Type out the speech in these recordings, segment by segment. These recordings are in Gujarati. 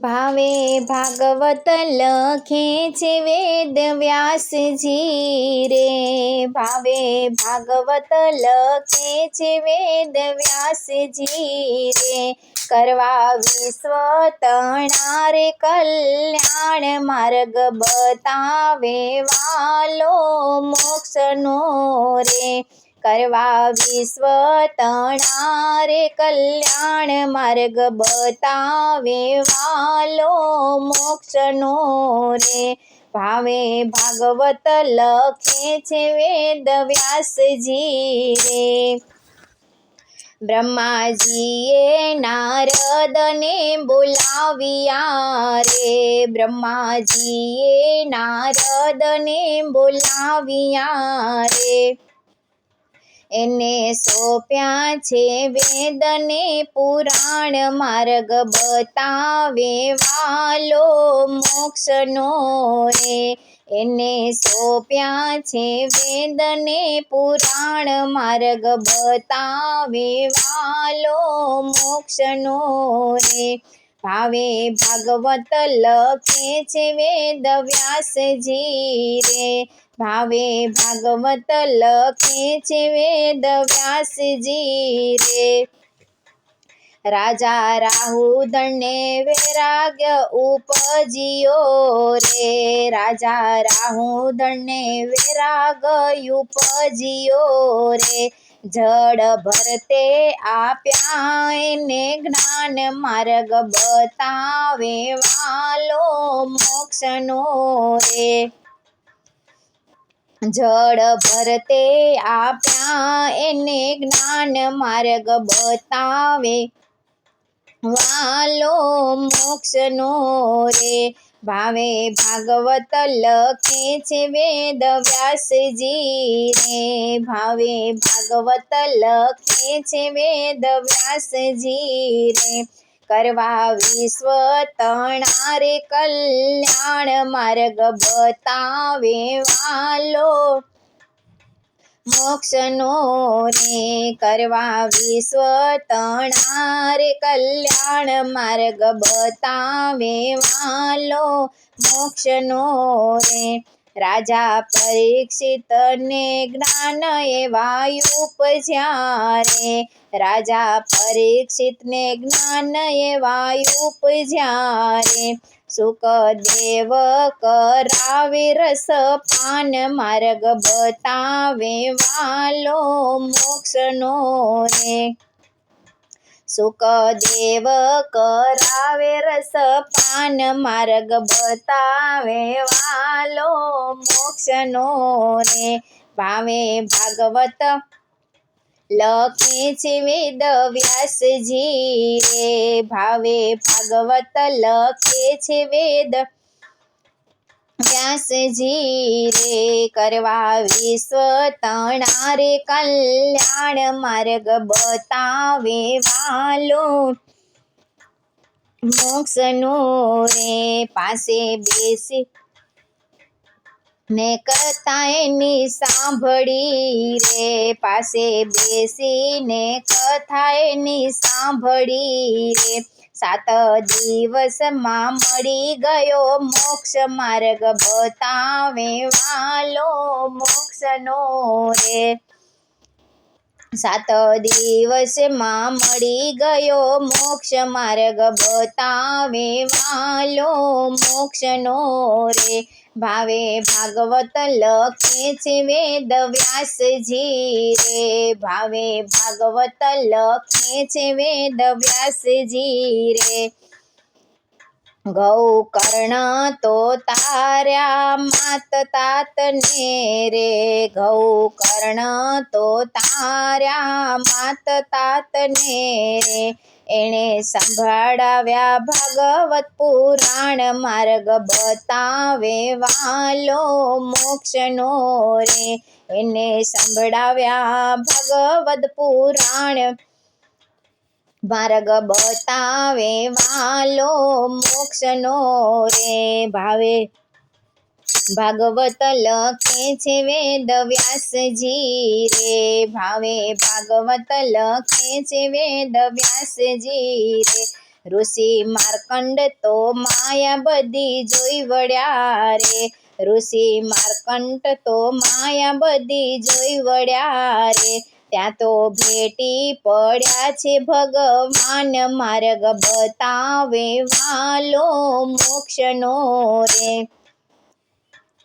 ભાવે ભાગવત લખે છે વેદ વ્યાસજી રે, ભાવે ભાગવત લખે છે વેદ વ્યાસજી રે, કરવા વિશ્વ તણારે કલ્યાણ માર્ગ બતાવે વાલો મોક્ષનો રે, કરવા વિશ્વ તણારે કલ્યાણ માર્ગ બતાવે વાલો મોક્ષનો રે, ભાવે ભાગવત લખે છે વેદ વ્યાસજી રે. બ્રહ્માજીએ નારદને બોલાવ્યા રે, બ્રહ્માજીએ નારદને બોલાવ્યા રે, એને સોંપ્યા છે વેદને પુરાણ માર્ગ બતાવે વાલો મોક્ષનો રે, એને સોંપ્યા છે વેદને પુરાણ માર્ગ બતાવે વાલો મોક્ષનો રે, ભાવે ભાગવત લખે છે વેદ વ્યાસજી રે, ભાવે ભાગવત લખે છે વેદ વ્યાસજી રે. રાજા રાહુદને વૈરાગ્ય ઉપજ્યો રે, રાજા રાહુદને વૈરાગ્ય ઉપજ્યો રે, જડ ભરતે આપ્યા એને જ્ઞાન માર્ગ બતાવે વાલો મોક્ષનો રે, જડ ભરતે આપ્યા એને જ્ઞાન માર્ગ બતાવે વાલો મોક્ષનો રે, ભાવે ભાગવત લખે છે વેદ વ્યાસજી રે, ભાવે ભાગવત લખે છે વેદ વ્યાસજી રે, કરવા વિશ્વ તણારે કલ્યાણ માર્ગ બતાવે વાલો મોક્ષનો રે, કરવા વિશ્વ તણારે કલ્યાણ માર્ગ બતાવે વાલો મોક્ષનો રે, રાજા પરીક્ષિતને જ્ઞાન એવા ઉપજ્યા રે, રાજા પરીક્ષિતને જ્ઞાન એવા ઉપજ્યા રે, સુખદેવ કરાવે રસપાન માર્ગ બતાવે વાલો મોક્ષનો રે, સુખદેવ કરાવે રસપાન માર્ગ બતાવે વાલો મોક્ષનો રે, ભાવે ભાગવત લખે છે વેદ વ્યાસજી રે, ભાવે ભાગવત લખે છે વેદ વ્યાસજી રે, કરવા વિશ્વ તણારે કલ્યાણ માર્ગ બતાવે વાલો મોક્ષનો રે, પાસે બેસી ને કથા એની સાંભળી રે, પાસે બેસીને કથા એની સાંભળી રે, 7 દિવસમાં મળી ગયો મોક્ષ માર્ગ બતાવે વાલો મોક્ષનો રે, 7 દિવસમાં મળી ગયો મોક્ષ માર્ગ બતાવે વાલો મોક્ષનો રે, ભાવે ભાગવત લખે છે વેદ વ્યાસજી રે, ભાવે ભાગવત લખે છે વેદ વ્યાસજી રે, ગૌકર્ણ તો તાર્યા માત તાતને રે, ગૌકર્ણ તો તાર્યા માત તાતને રે, એણે સંભળાવ્યા ભાગવત પુરાણ માર્ગ બતાવે વાલો મોક્ષનો રે, એને સંભળાવ્યા ભાગવત પુરાણ માર્ગ બતાવે વાલો મોક્ષનો રે, ભાવે ભાગવત લખે છે વેદ વ્યાસજી રે, ભાવે ભાગવત લખે છે વેદ વ્યાસજી રે, ઋષિ માર્કંડ તો માયા બધી જોઈ વળ્યા રે, ઋષિ માર્કંડ તો માયા બધી જોઈ વળ્યા રે, ત્યાં તો ભેટી પડ્યા છે ભગવાન માર્ગ બતાવે વાલો મોક્ષનો રે,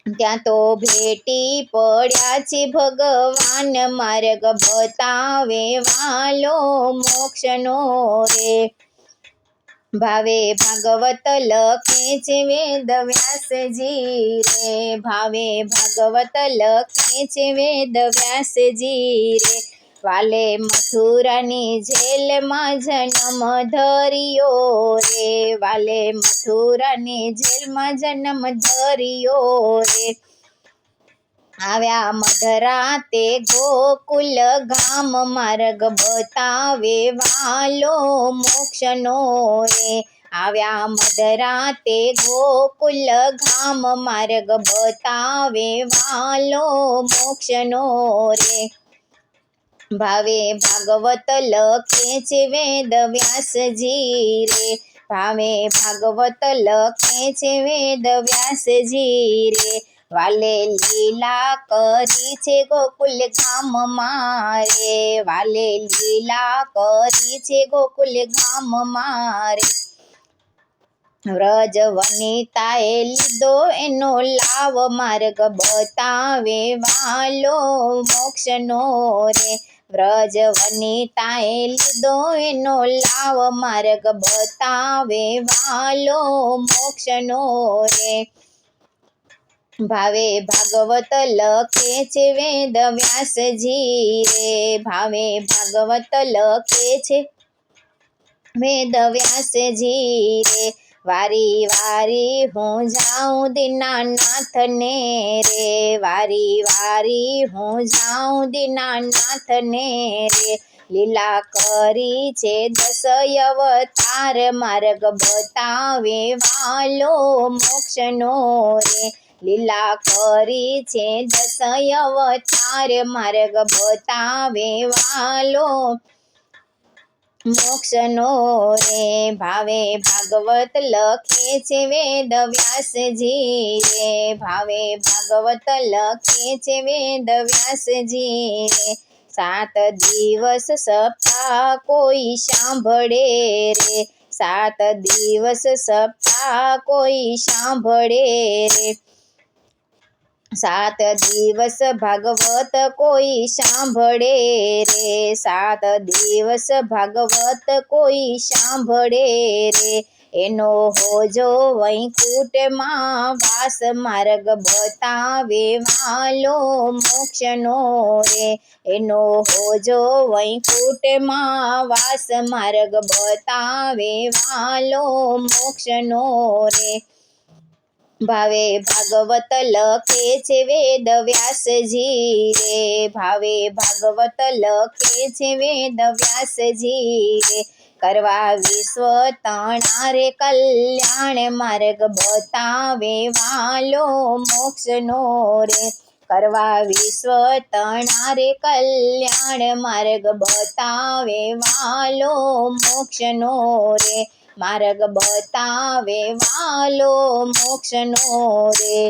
ત્યાં તો ભેટી પડ્યા છે ભગવાન માર્ગ બતાવે વાલો મોક્ષનો રે, ભાવે ભાગવત લખે છે વેદ વ્યાસજી રે, ભાવે ભાગવત લખે છે વેદ વ્યાસજી રે, વાલે મથુરાની જેલમાં જન્મ ધર્યો રે, વાલે મથુરાની જેલમાં જન્મ ધર્યો રે, આવ્યા મધરાતે ગોકુલ ગામ માર્ગ બતાવે વાલો મોક્ષનો રે, આવ્યા મધરાતે ગોકુલ ગામ માર્ગ બતાવે વાલો મોક્ષનો રે, ભાવે ભાગવત લખે છે વેદ વ્યાસજી રે, ભાવે ભાગવત લખે છે વેદ વ્યાસજી રે, વાલે લીલા કરી છે ગોકુલ ગામમાં રે, વાલે લીલા કરી છે ગોકુલ ગામમાં રે, વ્રજ વનિતાએ લીધો એનો લાવ માર્ગ બતાવે વાલો મોક્ષનો રે, વ્રજ વનિતાએ લીધો એનો લાવ માર્ગ બતાવે વાલો મોક્ષનો રે, ભાવે ભાગવત લખે છે વેદ વ્યાસજી રે, ભાવે ભાગવત લખે છે વેદ વ્યાસજી રે, વારી વારી હું જાઉં દીનાનાથને રે, વારી વારી હું જાઉં દીનાનાથને રે, લીલા કરી છે 10 અવતાર માર્ગ બતાવે વાલો મોક્ષનો રે, લીલા કરી છે 10 અવતાર માર્ગ બતાવે વાલો મોક્ષનો રે, ભાવે ભાગવત લખે છે વેદ વ્યાસજી રે, ભાવે ભાગવત લખે છે વેદ વ્યાસજી રે, 7 દિવસ સપ્તાહ કોઈ સાંભળે રે, 7 દિવસ સપ્તાહ કોઈ સાંભળે રે, 7 દિવસ ભાગવત કોઈ સાંભળે રે, 7 દિવસ ભાગવત કોઈ સાંભળે રે, એનો હોજો વૈકુંઠમાં વાસ માર્ગ બતાવે વાલો મોક્ષનો રે, એનો હોજો વૈકુંઠમાં વાસ માર્ગ બતાવે વાલો મોક્ષનો રે, ભાવે ભાગવત લખે છે વેદ વ્યાસજી રે, ભાવે ભાગવત લખે છે વેદ વ્યાસજી રે, કરવા વિશ્વ તણારે કલ્યાણ માર્ગ બતાવે વાલો મોક્ષનો રે, કરવા વિશ્વ તણારે કલ્યાણ માર્ગ બતાવે વાલો મોક્ષનો રે, માર્ગ બતાવે વાલો મોક્ષનો રે।